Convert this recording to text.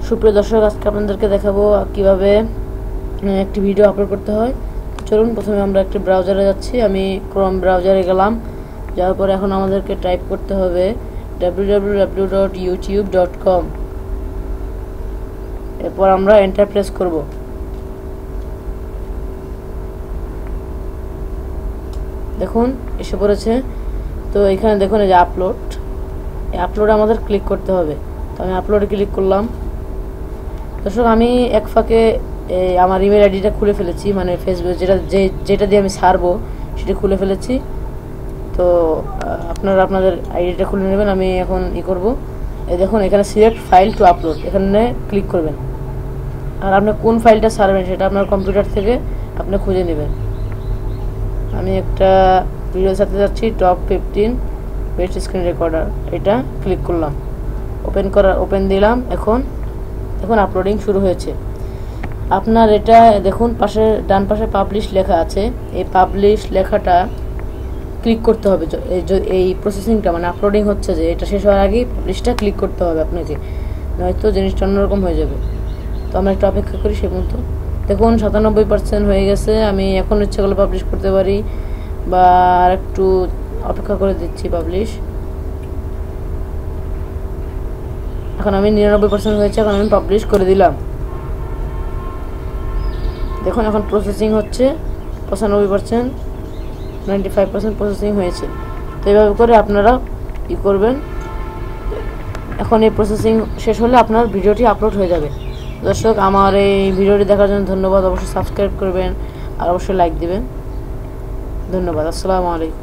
সুপ্রিয় দর্শক, আজকে আপনাদেরকে দেখাবো কিভাবে একটি ভিডিও আপলোড করতে হয়। চলুন, প্রথমে আমরা একটি ব্রাউজারে যাচ্ছি। আমি ক্রোম ব্রাউজারে গেলাম। যাওয়ার পরে এখন আমাদেরকে টাইপ করতে হবে www.youtube.com। এরপর আমরা এন্টার প্রেস করব। দেখুন এসে পড়েছে। তো এখানে দেখুন এই যে আপলোড, এই আপলোডে আমাদের ক্লিক করতে হবে। তো আমি আপলোডে ক্লিক করলাম। দর্শক, আমি এক ফাঁকে আমার ইমেল আইডিটা খুলে ফেলেছি, মানে ফেসবুক যেটা দিয়ে আমি ছাড়বো সেটা খুলে ফেলেছি। তো আপনারা আপনাদের আইডিটা খুলে নেবেন। আমি এখন করব। এই দেখুন এখানে সিলেক্ট ফাইল টু আপলোড, এখানে ক্লিক করবেন। আর আপনি কোন ফাইলটা ছাড়বেন সেটা আপনার কম্পিউটার থেকে আপনি খুঁজে নেবেন। আমি একটা ভিডিও ছাড়তে যাচ্ছি, টপ 15 বেস্ট স্ক্রিন রেকর্ডার। এটা ক্লিক করলাম, ওপেন দিলাম। এখন দেখুন আপলোডিং শুরু হয়েছে। আপনার এটা দেখুন ডান পাশে পাবলিশ লেখা আছে। এই পাবলিশ লেখাটা ক্লিক করতে হবে। এই প্রসেসিংটা মানে আপলোডিং হচ্ছে, যে এটা শেষ হওয়ার আগেই পাবলিশটা ক্লিক করতে হবে আপনাকে, নয়তো জিনিসটা অন্যরকম হয়ে যাবে। তো আমরা একটু অপেক্ষা করি সে পর্যন্ত। দেখুন 97% হয়ে গেছে। আমি এখন ইচ্ছে করলে পাবলিশ করতে পারি, বা আর একটু অপেক্ষা করে দিচ্ছি পাবলিশ। এখন আমি 99% হয়েছে, এখন আমি পাবলিশ করে দিলাম। দেখুন এখন প্রসেসিং হচ্ছে 95%, 95% প্রসেসিং হয়েছে। তো এইভাবে করে আপনারা করবেন। এখন এই প্রসেসিং শেষ হলে আপনার ভিডিওটি আপলোড হয়ে যাবে। দর্শক, আমার এই ভিডিওটি দেখার জন্য ধন্যবাদ। অবশ্যই সাবস্ক্রাইব করবেন আর অবশ্যই লাইক দিবেন। ধন্যবাদ। আসসালামু আলাইকুম।